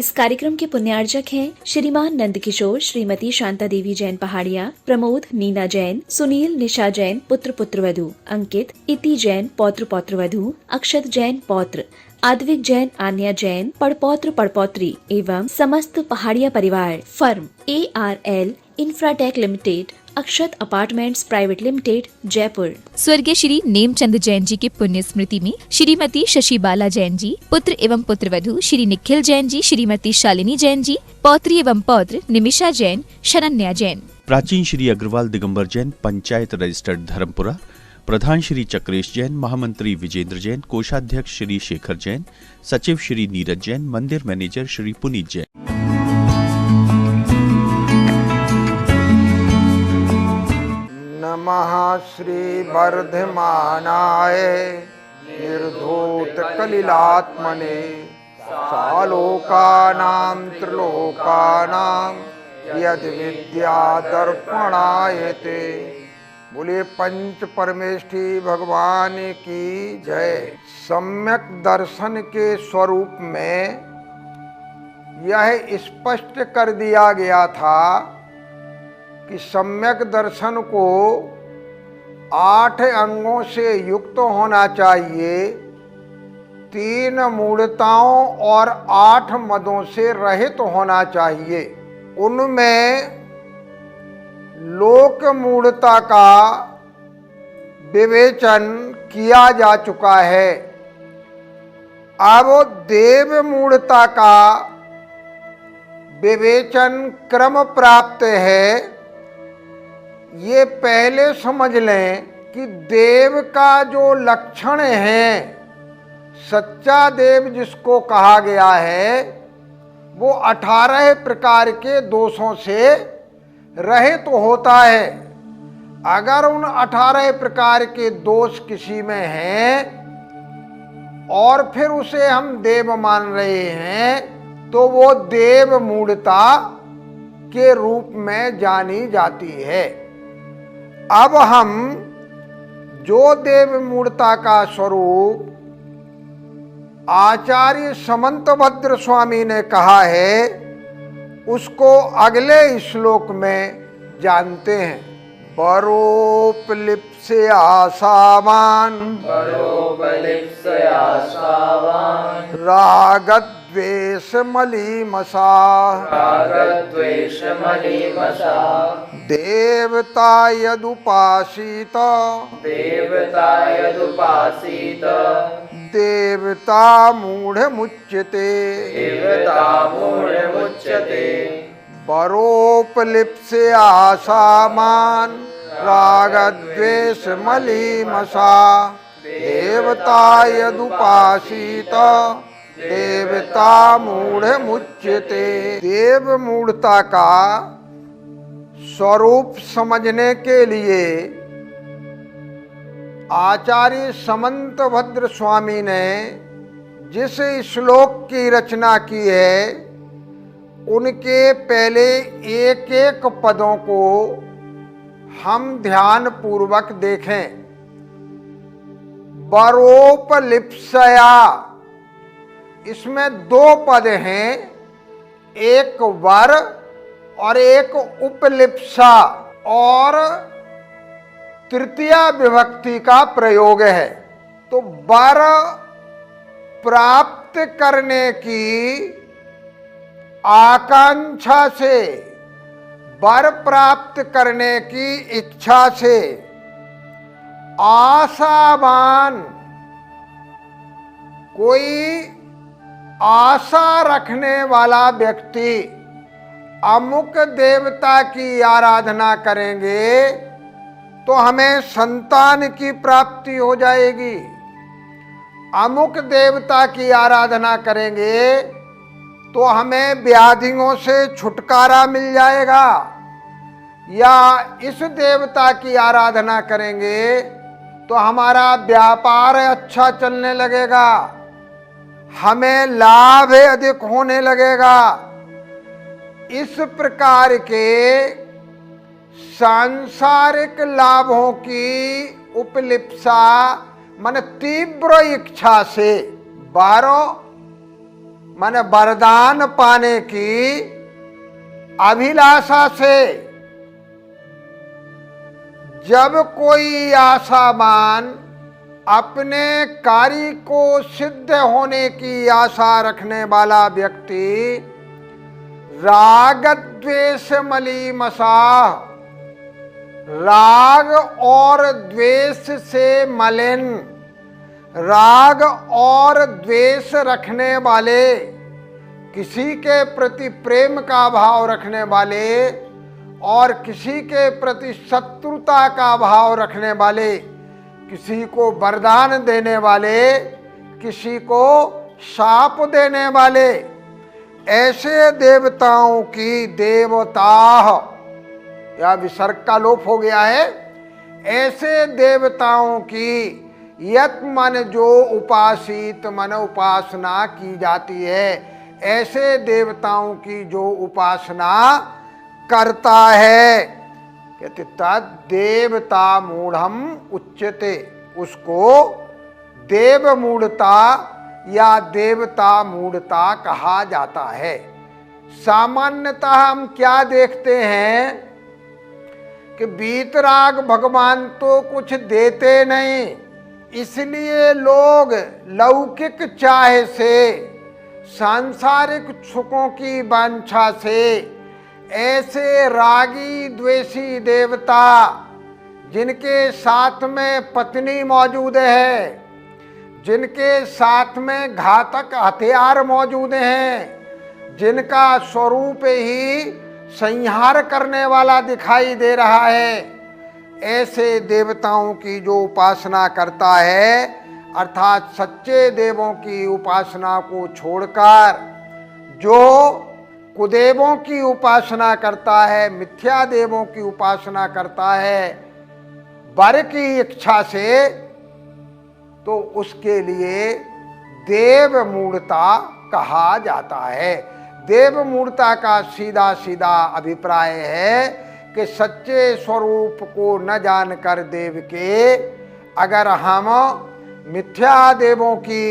इस कार्यक्रम के पुण्यार्जक हैं श्रीमान नंदकिशोर, श्रीमती शांता देवी जैन पहाड़िया, प्रमोद नीना जैन, सुनील निशा जैन पुत्र पुत्रवधू, अंकित इति जैन पौत्र पौत्रवधू, अक्षत जैन पौत्र, आद्विक जैन आन्या जैन पड़पौत्र पड़पौत्री एवं समस्त पहाड़िया परिवार। फर्म ARL इंफ्राटेक लिमिटेड, अक्षत अपार्टमेंट्स प्राइवेट लिमिटेड, जयपुर। स्वर्गीय श्री नेमचंद जैन जी के पुण्य स्मृति में श्रीमती शशि बाला जैन जी, पुत्र एवं पुत्रवधू श्री निखिल जैन जी, श्रीमती शालिनी जैन जी, पौत्री एवं पौत्र निमिषा जैन, शरण्या जैन। प्राचीन श्री अग्रवाल दिगंबर जैन, पंचायत रजिस्टर्ड धर्मपुरा। प्रधान श्री चक्रेश जैन, महामंत्री विजेंद्र जैन, कोषाध्यक्ष श्री शेखर जैन, सचिव श्री नीरज जैन, मंदिर मैनेजर श्री पुनीत जैन। नमः श्री वर्धमानाय निर्धूत कलिलात्मने सालोकानां त्रिलोकानां यद विद्या दर्पणायते। बोले पंच परमेष्ठी भगवान की जय। सम्यक दर्शन के स्वरूप में यह स्पष्ट कर दिया गया था कि सम्यक दर्शन को 8 अंगों से युक्त होना चाहिए, 3 मूढ़ताओं और 8 मदों से रहित होना चाहिए। उनमें लोक मूढ़ता का विवेचन किया जा चुका है। अब देव मूढ़ता का विवेचन क्रम प्राप्त है। ये पहले समझ लें कि देव का जो लक्षण है, सच्चा देव जिसको कहा गया है, वो 18 प्रकार के दोषों से रहित तो होता है। अगर उन 18 प्रकार के दोष किसी में हैं और फिर उसे हम देव मान रहे हैं, तो वो देव मूढ़ता के रूप में जानी जाती है। अब हम जो देव मूढ़ता का स्वरूप आचार्य समंतभद्र स्वामी ने कहा है, उसको अगले श्लोक में जानते हैं। बरोपलिप्स्या सावान रागद्वेष मलीमसा देवता यदुपासीत देवता मूढ़ मुच्यते। बरोपलिप्स्या सामान रागद्वेष मलीमसा देवता यदुपासीत देवता मूढ़ मुच्यते। देव मूढ़ता का स्वरूप समझने के लिए आचार्य समंतभद्र स्वामी ने जिस श्लोक की रचना की है, उनके पहले एक एक पदों को हम ध्यान पूर्वक देखें। बरोपलिप्स्या, इसमें 2 पद हैं, एक वर और एक उपलिप्सा, और तृतीया विभक्ति का प्रयोग है। तो वर प्राप्त करने की आकांक्षा से, वर प्राप्त करने की इच्छा से आशावान, कोई आशा रखने वाला व्यक्ति अमुक देवता की आराधना करेंगे तो हमें संतान की प्राप्ति हो जाएगी, अमुक देवता की आराधना करेंगे तो हमें व्याधियों से छुटकारा मिल जाएगा, या इस देवता की आराधना करेंगे तो हमारा व्यापार अच्छा चलने लगेगा, हमें लाभ अधिक होने लगेगा। इस प्रकार के सांसारिक लाभों की उपलिप्सा मन तीव्र इच्छा से, 12 माने वरदान पाने की अभिलाषा से जब कोई आशावान अपने कार्य को सिद्ध होने की आशा रखने वाला व्यक्ति राग द्वेष मलीमसाह, राग और द्वेष से मलिन, राग और द्वेष रखने वाले, किसी के प्रति प्रेम का भाव रखने वाले और किसी के प्रति शत्रुता का भाव रखने वाले, किसी को वरदान देने वाले, किसी को शाप देने वाले, ऐसे देवताओं की देवता, या विसर्ग का लोप हो गया है, ऐसे देवताओं की यत मन जो उपासित मन उपासना की जाती है, ऐसे देवताओं की जो उपासना करता है, कहते तद देवता मूढ़म उच्यते, उसको देव मूढ़ता या देवता मूढ़ता कहा जाता है। सामान्यतः हम क्या देखते हैं कि वीतराग भगवान तो कुछ देते नहीं, इसलिए लोग लौकिक चाह से, सांसारिक सुखों की वांछा से ऐसे रागी द्वेषी देवता, जिनके साथ में पत्नी मौजूद है, जिनके साथ में घातक हथियार मौजूद हैं, जिनका स्वरूप ही संहार करने वाला दिखाई दे रहा है, ऐसे देवताओं की जो उपासना करता है, अर्थात सच्चे देवों की उपासना को छोड़कर जो कुदेवों की उपासना करता है, मिथ्या देवों की उपासना करता है वर की इच्छा से, तो उसके लिए देव मूढ़ता कहा जाता है। देव मूढ़ता का सीधा सीधा अभिप्राय है कि सच्चे स्वरूप को न जानकर देव के अगर हम मिथ्या देवों की,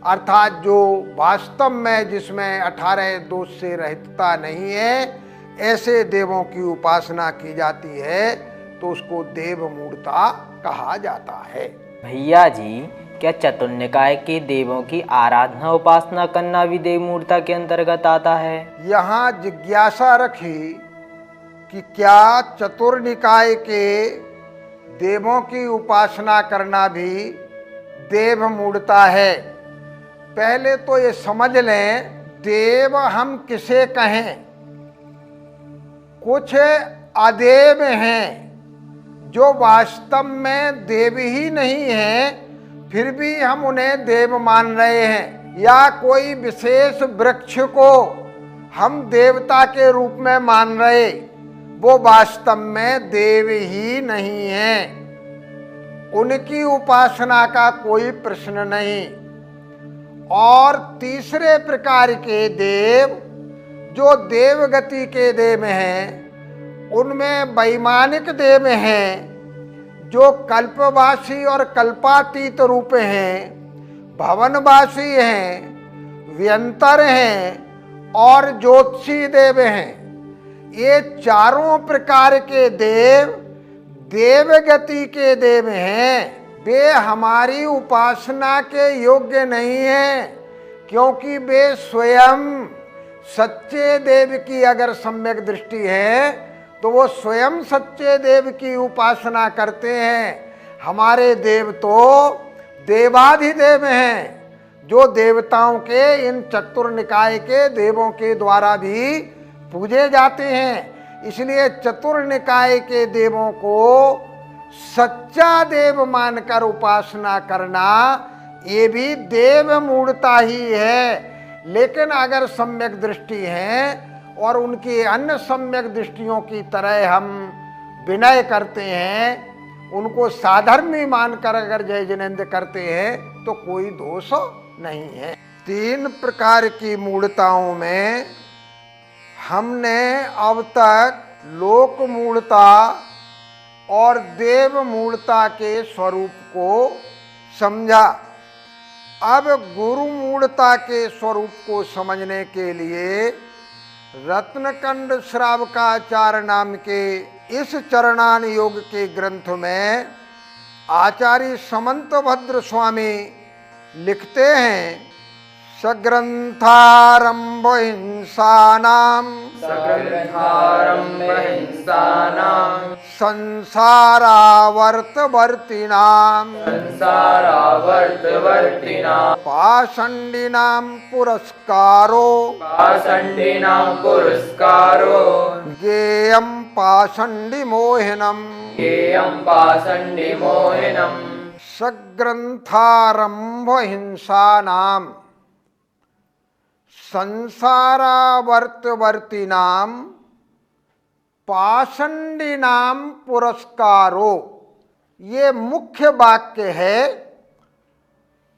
अर्थात जो वास्तव में जिसमें 18 दोष से रहितता नहीं है, ऐसे देवों की उपासना की जाती है, तो उसको देव मूढ़ता कहा जाता है। भैया जी, क्या चतुर्निकाय के देवों की आराधना उपासना करना भी देव मूढ़ता के अंतर्गत आता है? यहाँ जिज्ञासा रखी कि क्या चतुर्निकाय के देवों की उपासना करना भी देव मूढ़ता है। पहले तो ये समझ लें, देव हम किसे कहें। कुछ अदेव हैं जो वास्तव में देव ही नहीं हैं, फिर भी हम उन्हें देव मान रहे हैं, या कोई विशेष वृक्ष को हम देवता के रूप में मान रहे, वो वास्तव में देव ही नहीं है, उनकी उपासना का कोई प्रश्न नहीं। और तीसरे प्रकार के देव जो देवगति के देव हैं, उनमें वैमानिक देव हैं जो कल्पवासी और कल्पातीत रूप हैं, भवनवासी हैं, व्यंतर हैं और ज्योतिषी देव हैं। ये चारों प्रकार के देव देवगति के देव हैं। वे हमारी उपासना के योग्य नहीं हैं, क्योंकि वे स्वयं सच्चे देव की अगर सम्यक दृष्टि है तो वो स्वयं सच्चे देव की उपासना करते हैं। हमारे देव तो देवाधिदेव हैं, जो देवताओं के इन चतुर्निकाय के देवों के द्वारा भी पूजे जाते हैं। इसलिए चतुर्निकाय के देवों को सच्चा देव मानकर उपासना करना ये भी देव मूढ़ता ही है। लेकिन अगर सम्यक दृष्टि है और उनकी अन्य सम्यक दृष्टियों की तरह हम विनय करते हैं, उनको साधर्मी मानकर अगर जय जिनेंद्र करते हैं, तो कोई दोष नहीं है। 3 प्रकार की मूढ़ताओं में हमने अब तक लोक मूढ़ता और देव मूढ़ता के स्वरूप को समझा। अब गुरु मूढ़ता के स्वरूप को समझने के लिए रत्नकंड श्रावकाचार्य नाम के इस चरणान योग के ग्रंथ में आचार्य समंतभद्र स्वामी लिखते हैं, सग्रंथारंभ हिंसानाम संसारावर्तवर्तिनाम पाषंडिनाम पुरस्कारो गेयम पाषंडिमोहिनम सग्रंथारंभ हिंसानाम संसारावर्तवर्तिनाम पाषंडिनाम पुरस्कारो, ये मुख्य वाक्य है।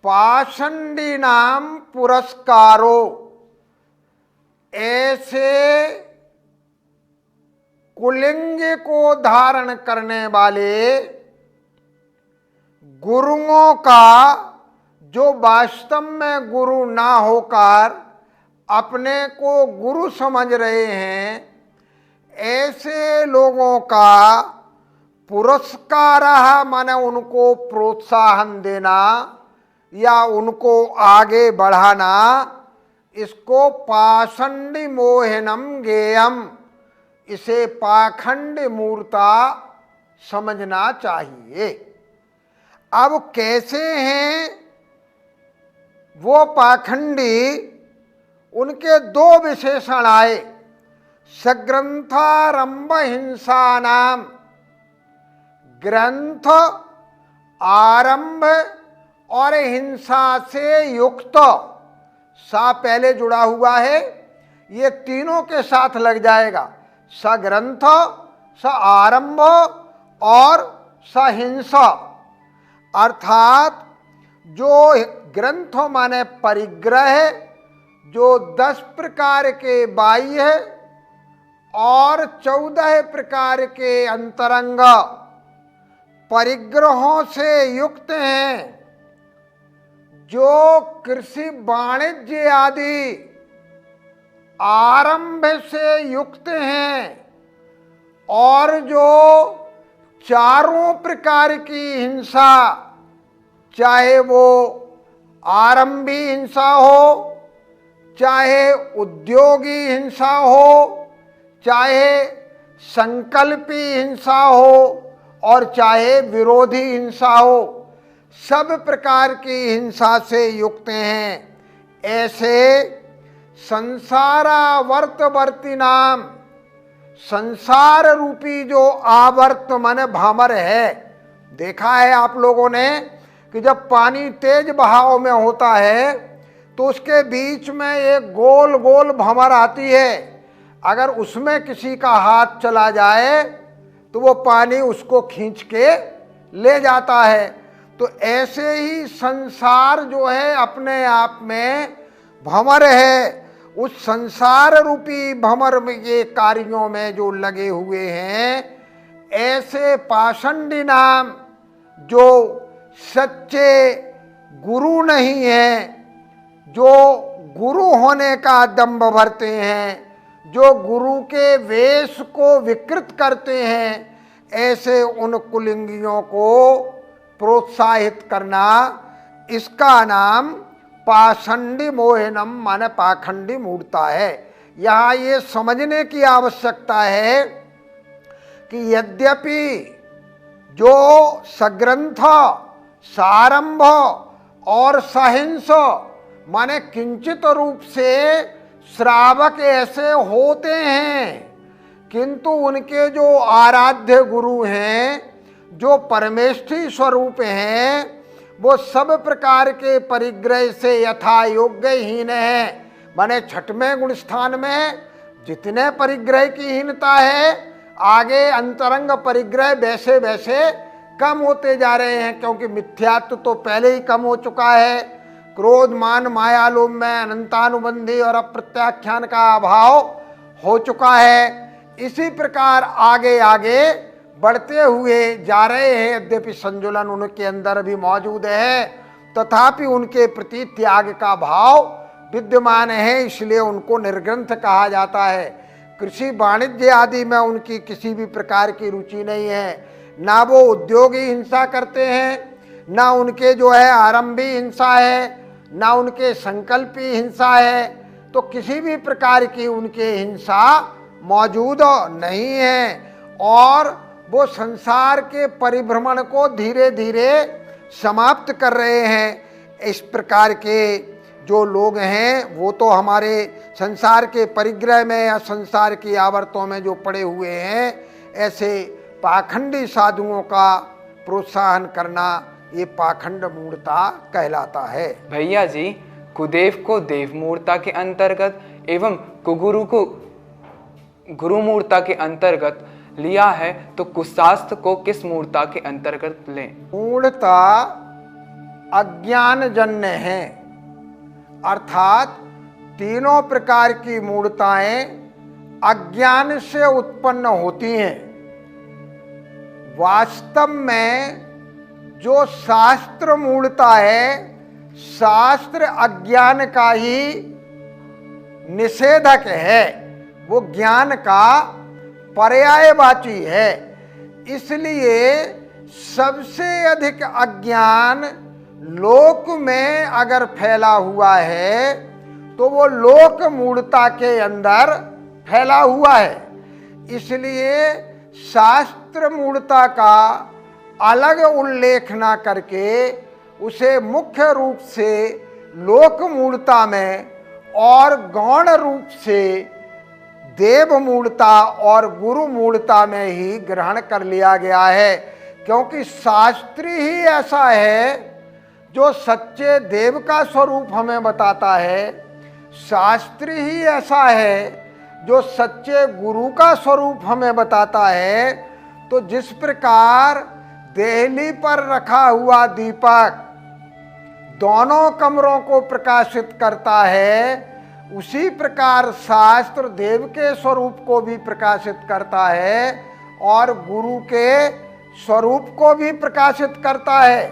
पाषंडिनाम पुरस्कारो, ऐसे कुलिंग को धारण करने वाले गुरुओं का, जो वास्तव में गुरु ना होकर अपने को गुरु समझ रहे हैं, ऐसे लोगों का पुरस्कार, माने उनको प्रोत्साहन देना या उनको आगे बढ़ाना, इसको पाषंडी मोहनम गेयम, इसे पाखंड मूर्ता समझना चाहिए। अब कैसे हैं वो पाखंडी, उनके दो विशेषण आए। सग्रंथारंभ हिंसानाम, ग्रंथ आरंभ और हिंसा से युक्त, सा पहले जुड़ा हुआ है, ये तीनों के साथ लग जाएगा। सग्रंथ, स आरंभ और सहिंसा, अर्थात जो ग्रंथ माने परिग्रह, जो 10 प्रकार के बाह्य और 14 प्रकार के अंतरंग परिग्रहों से युक्त हैं, जो कृषि वाणिज्य आदि आरंभ से युक्त हैं, और जो चारों प्रकार की हिंसा, चाहे वो आरंभी हिंसा हो, चाहे उद्योगी हिंसा हो, चाहे संकल्पी हिंसा हो और चाहे विरोधी हिंसा हो, सब प्रकार की हिंसा से युक्त हैं। ऐसे संसारावर्तवर्ती नाम, संसार रूपी जो आवर्त मन भंवर है, देखा है आप लोगों ने कि जब पानी तेज बहाव में होता है तो उसके बीच में एक गोल गोल भंवर आती है। अगर उसमें किसी का हाथ चला जाए तो वो पानी उसको खींच के ले जाता है। तो ऐसे ही संसार जो है अपने आप में भंवर है। उस संसार रूपी भंवर में ये कार्यों में जो लगे हुए हैं, ऐसे पाषंडी नाम जो सच्चे गुरु नहीं हैं, जो गुरु होने का दंभ भरते हैं, जो गुरु के वेश को विकृत करते हैं, ऐसे उन कुलिंगियों को प्रोत्साहित करना, इसका नाम पाषंडी मोहनम माने पाखंडी मूर्ता है। यहाँ ये समझने की आवश्यकता है कि यद्यपि जो सग्रंथ, सारंभ और सहिंस माने किंचित रूप से श्रावक ऐसे होते हैं, किंतु उनके जो आराध्य गुरु हैं, जो परमेष्ठी स्वरूप हैं, वो सब प्रकार के परिग्रह से यथा योग्यहीन है। माने छठवें गुण स्थान में जितने परिग्रह की हीनता है, आगे अंतरंग परिग्रह वैसे वैसे कम होते जा रहे हैं, क्योंकि मिथ्यात्व तो पहले ही कम हो चुका है। क्रोध, मान, माया, लोभ में अनंतानुबंधी और अप्रत्याख्यान का अभाव हो चुका है। इसी प्रकार आगे आगे बढ़ते हुए जा रहे हैं। यद्यपि संजुलन उनके अंदर भी मौजूद है, तथापि उनके प्रति त्याग का भाव विद्यमान है, इसलिए उनको निर्ग्रंथ कहा जाता है। कृषि वाणिज्य आदि में उनकी किसी भी प्रकार की रुचि नहीं है, ना वो उद्योगी हिंसा करते हैं, ना उनके जो है आरंभी हिंसा है, ना उनके संकल्पी हिंसा है, तो किसी भी प्रकार की उनके हिंसा मौजूद नहीं है और वो संसार के परिभ्रमण को धीरे धीरे समाप्त कर रहे हैं। इस प्रकार के जो लोग हैं वो तो हमारे संसार के परिग्रह में या संसार की आवर्तों में जो पड़े हुए हैं, ऐसे पाखंडी साधुओं का प्रोत्साहन करना ये पाखंड मूढ़ता कहलाता है। भैया जी, कुदेव को देव मूर्ता के अंतर्गत एवं कुगुरु को गुरु मूर्ता के अंतर्गत लिया है, तो कुशास्त्र को किस मूर्ता के अंतर्गत लें? मूढ़ता अज्ञान जन्य है, अर्थात तीनों प्रकार की मूढ़ताएं अज्ञान से उत्पन्न होती हैं। वास्तव में जो शास्त्र मूढ़ता है, शास्त्र अज्ञान का ही निषेधक है, वो ज्ञान का पर्यायवाची है। इसलिए सबसे अधिक अज्ञान लोक में अगर फैला हुआ है तो वो लोक मूढ़ता के अंदर फैला हुआ है। इसलिए शास्त्र मूढ़ता का अलग उल्लेख ना करके उसे मुख्य रूप से लोक मूढ़ता में और गौण रूप से देव मूढ़ता और गुरु मूढ़ता में ही ग्रहण कर लिया गया है, क्योंकि शास्त्र ही ऐसा है जो सच्चे देव का स्वरूप हमें बताता है। शास्त्र ही ऐसा है जो सच्चे गुरु का स्वरूप हमें बताता है। तो जिस प्रकार देहली पर रखा हुआ दीपक दोनों कमरों को प्रकाशित करता है, उसी प्रकार शास्त्र देव के स्वरूप को भी प्रकाशित करता है और गुरु के स्वरूप को भी प्रकाशित करता है।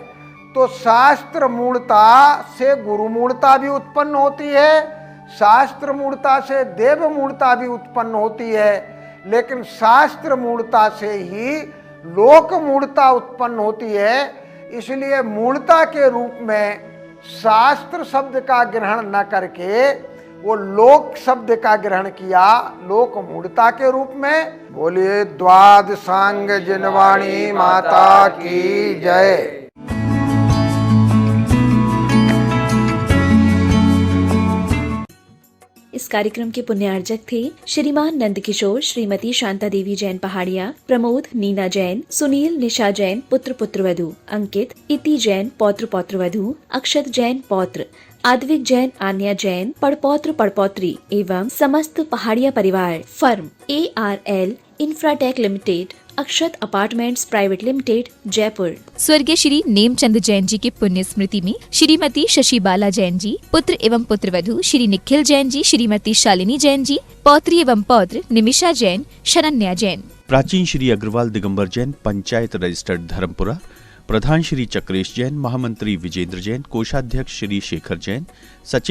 तो शास्त्र मूढ़ता से गुरु मूढ़ता भी उत्पन्न होती है, शास्त्र मूढ़ता से देव मूढ़ता भी उत्पन्न होती है, लेकिन शास्त्र मूढ़ता से ही लोक मूढ़ता उत्पन्न होती है। इसलिए मूढ़ता के रूप में शास्त्र शब्द का ग्रहण न करके वो लोक शब्द का ग्रहण किया, लोक मूढ़ता के रूप में। बोलिए द्वादशांग जिनवाणी माता की जय। इस कार्यक्रम के पुण्यार्जक थे श्रीमान नंद किशोर, श्रीमती शांता देवी जैन पहाड़िया, प्रमोद नीना जैन, सुनील निशा जैन पुत्र पुत्रवधू, अंकित इति जैन पौत्र पौत्रवधू, अक्षत जैन पौत्र, आद्विक जैन आन्या जैन पड़पौत्र पड़पौत्री एवं समस्त पहाड़िया परिवार। फर्म ARL इंफ्राटेक लिमिटेड, अक्षत अपार्टमेंट्स प्राइवेट लिमिटेड, जयपुर। स्वर्गीय श्री नेमचंद जैन जी की पुण्य स्मृति में श्रीमती शशि बाला जैन जी, पुत्र एवं पुत्रवधू श्री निखिल जैन जी, श्रीमती शालिनी जैन जी, पौत्री एवं पौत्र निमिषा जैन, शरण्या जैन। प्राचीन श्री अग्रवाल दिगंबर जैन पंचायत रजिस्टर्ड धर्मपुरा, प्रधान श्री चक्रेश जैन, महामंत्री विजेंद्र जैन, कोषाध्यक्ष श्री शेखर जैन, सचिव